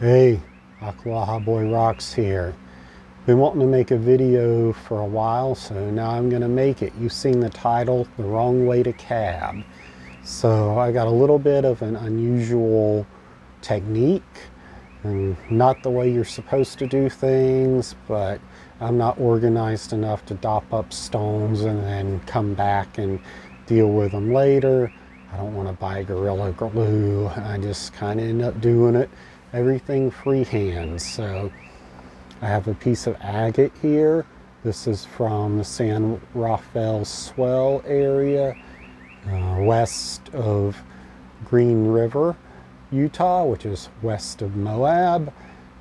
Hey, Ocklawahaboy Rocks here. Been wanting to make a video for a while, so now I'm gonna make it. You've seen the title, The Wrong Way to Cab. So I got a little bit of an unusual technique, and not the way you're supposed to do things, but I'm not organized enough to dop up stones and then come back and deal with them later. I don't want to buy Gorilla Glue. I just kind of end up doing it everything freehand. So I have a piece of agate here. This is from the San Rafael Swell area, west of Green River, Utah, which is west of Moab.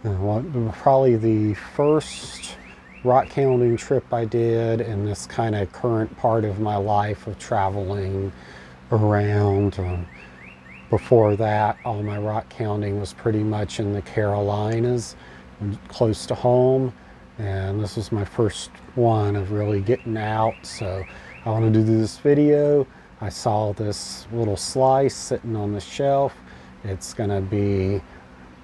Probably the first rockhounding trip I did in this kind of current part of my life of traveling around. Before that, all my rockhounding was pretty much in the Carolinas, close to home, and this was my first one of really getting out. So I wanted to do this video. I saw this little slice sitting on the shelf. It's gonna be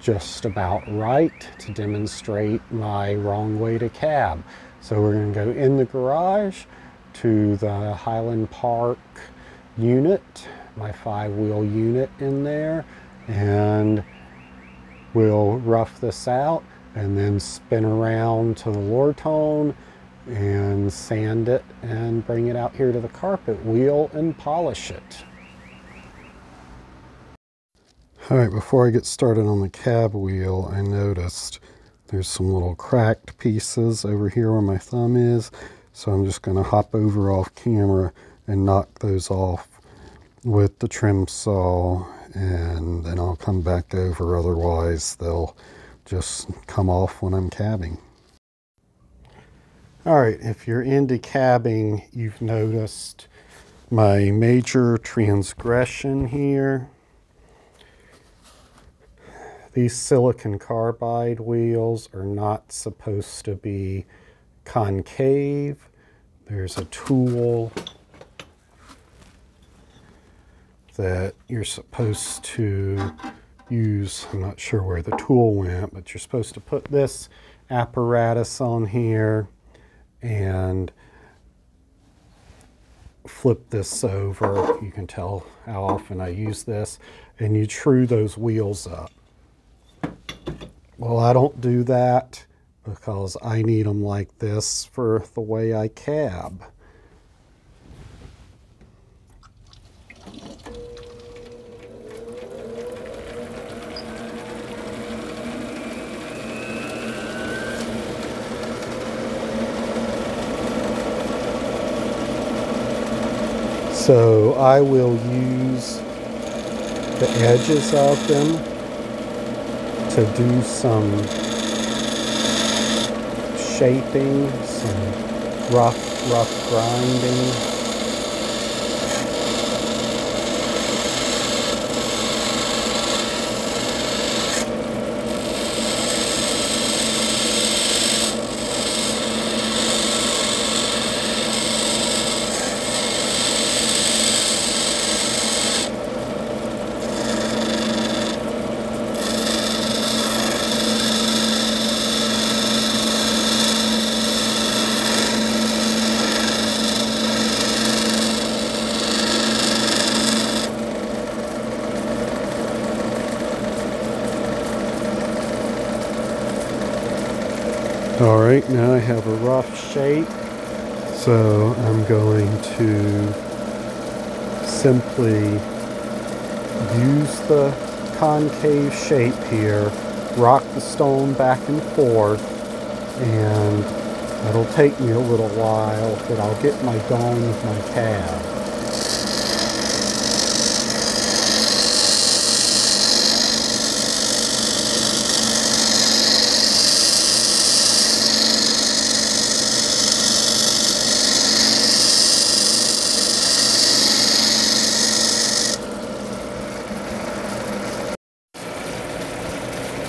just about right to demonstrate my wrong way to cab. So we're gonna go in the garage to the Highland Park unit, my 5-wheel unit in there, and we'll rough this out and then spin around to the Lortone and sand it and bring it out here to the carpet wheel and polish it. All right, before I get started on the cab wheel, I noticed there's some little cracked pieces over here where my thumb is, so I'm just going to hop over off camera and knock those off with the trim saw, and then I'll come back over. Otherwise they'll just come off when I'm cabbing. All right, if you're into cabbing, you've noticed my major transgression here. These silicon carbide wheels are not supposed to be concave. There's a tool that you're supposed to use. I'm not sure where the tool went, but you're supposed to put this apparatus on here and flip this over. You can tell how often I use this, and you true those wheels up. Well, I don't do that because I need them like this for the way I cab. So I will use the edges of them to do some shaping, some rough grinding. All right, now I have a rough shape, so I'm going to simply use the concave shape here, rock the stone back and forth, and it'll take me a little while, but I'll get my going with my cab.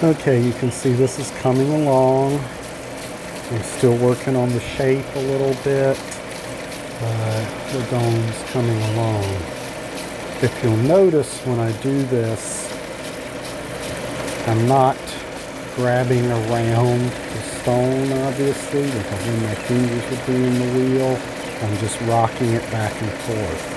Okay, you can see this is coming along. I'm still working on the shape a little bit, but the dome's coming along. If you'll notice when I do this, I'm not grabbing around the stone, obviously, because then my fingers would be in the wheel. I'm just rocking it back and forth.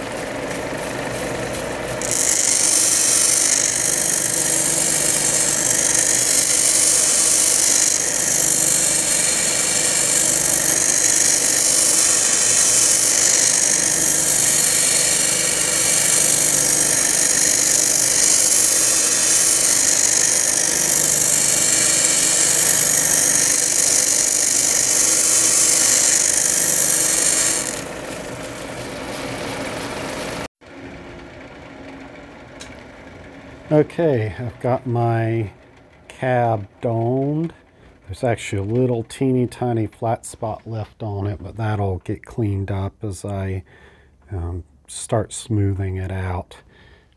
Okay, I've got my cab domed. There's actually a little teeny tiny flat spot left on it, but that'll get cleaned up as I start smoothing it out.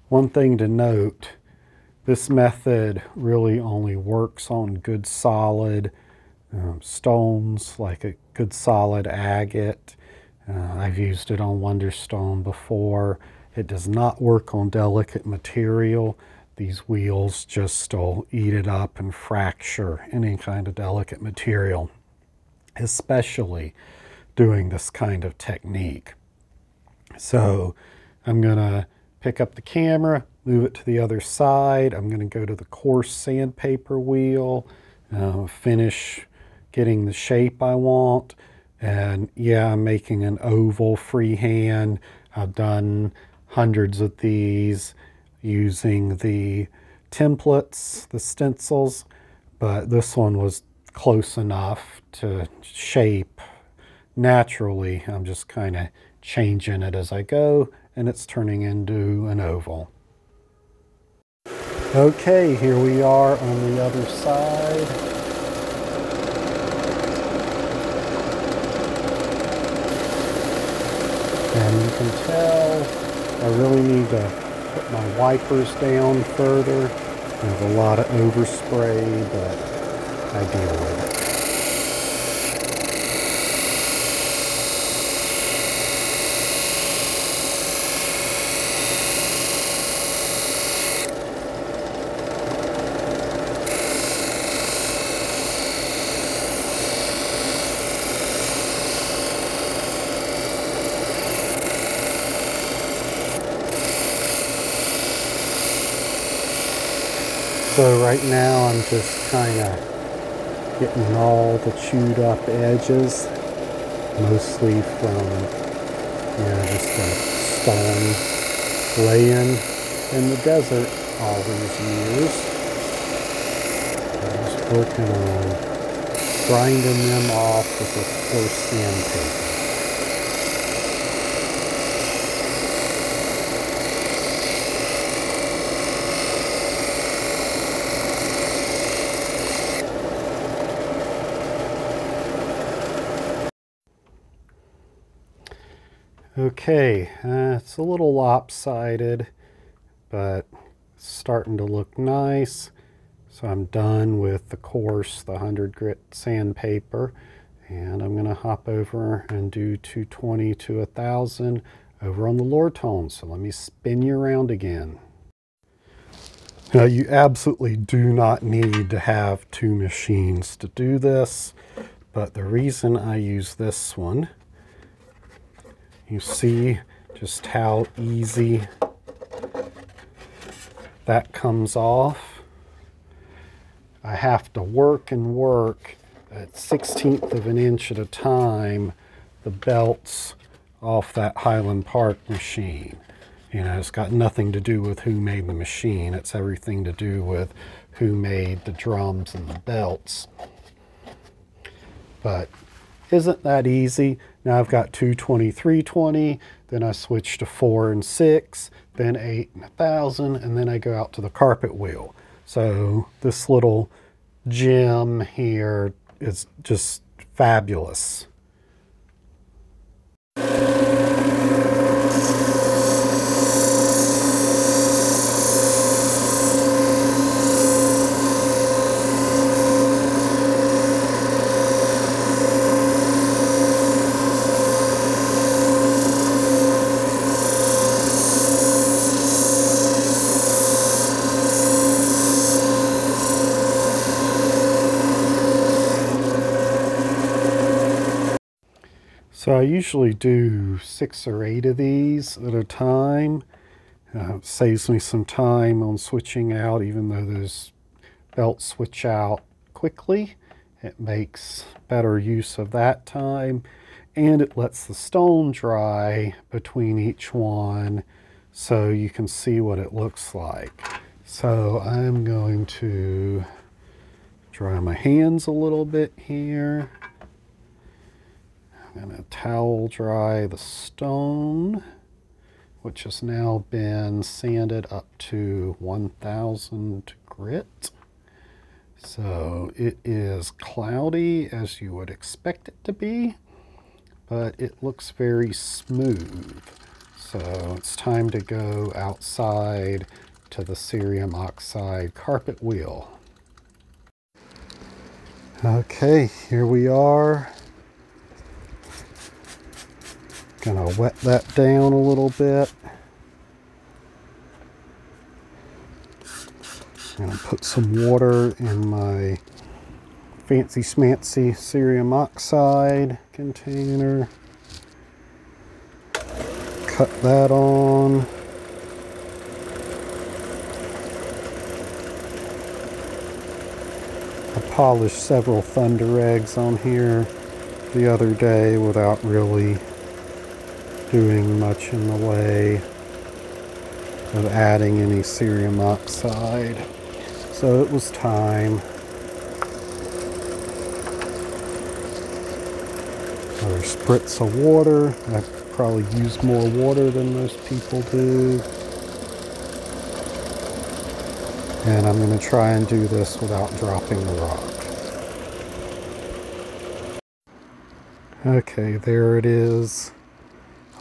One thing to note, this method really only works on good solid stones, like a good solid agate. I've used it on Wonderstone before. It does not work on delicate material. These wheels just will eat it up and fracture any kind of delicate material, especially doing this kind of technique. So I'm going to pick up the camera, move it to the other side. I'm going to go to the coarse sandpaper wheel, finish getting the shape I want. And yeah, I'm making an oval freehand. I've done hundreds of these using the templates, the stencils, but this one was close enough to shape naturally. I'm just kind of changing it as I go, and it's turning into an oval. Okay, here we are on the other side. And you can tell I really need to put my wipers down further. There's a lot of overspray, but I deal with it. So right now I'm just kind of getting all the chewed up edges, mostly from, just a stone laying in the desert all these years. I'm just working on grinding them off with a coarse sandpaper. Okay, it's a little lopsided, but it's starting to look nice. So I'm done with the coarse, the 100 grit sandpaper, and I'm going to hop over and do 220 to 1000 over on the lower tone. So let me spin you around again. Now you absolutely do not need to have two machines to do this, but the reason I use this one, you see just how easy that comes off. I have to work and work at 1/16 of an inch at a time the belts off that Highland Park machine. It's got nothing to do with who made the machine. It's everything to do with who made the drums and the belts. But isn't that easy? Now I've got 220, 320, then I switch to 4 and 6, then 8 and 1000, and then I go out to the carpet wheel. So this little gem here is just fabulous. So I usually do 6 or 8 of these at a time. It saves me some time on switching out, even though those belts switch out quickly. It makes better use of that time, and it lets the stone dry between each one so you can see what it looks like. So I'm going to dry my hands a little bit here. I'm going to towel dry the stone, which has now been sanded up to 1000 grit. So it is cloudy, as you would expect it to be, but it looks very smooth. So it's time to go outside to the cerium oxide carpet wheel. Okay, here we are. Gonna wet that down a little bit. I'm gonna put some water in my fancy schmancy cerium oxide container. Cut that on. I polished several Thunder eggs on here the other day without really doing much in the way of adding any cerium oxide. So it was time. Another spritz of water. I probably use more water than most people do. And I'm going to try and do this without dropping the rock. Okay, there it is.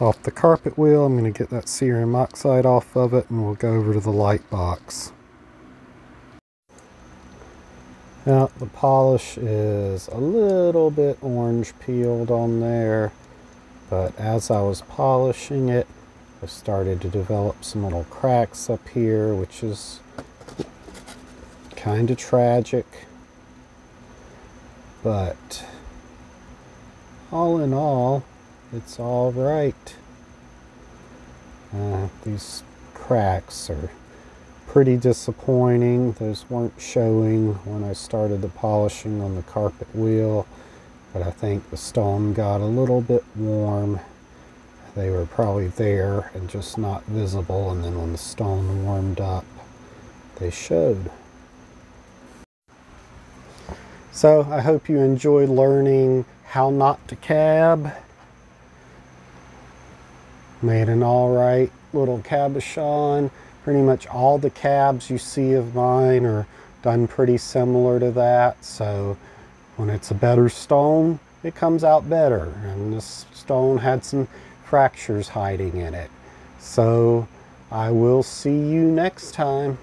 Off the carpet wheel. I'm going to get that cerium oxide off of it, and we'll go over to the light box. Now the polish is a little bit orange peeled on there, but as I was polishing it, I started to develop some little cracks up here, which is kind of tragic, but all in all, it's all right. These cracks are pretty disappointing. Those weren't showing when I started the polishing on the carpet wheel, but I think the stone got a little bit warm. They were probably there and just not visible, and then when the stone warmed up, they showed. So I hope you enjoyed learning how not to cab. Made an alright little cabochon. Pretty much all the cabs you see of mine are done pretty similar to that. So when it's a better stone, it comes out better. And this stone had some fractures hiding in it. So I will see you next time.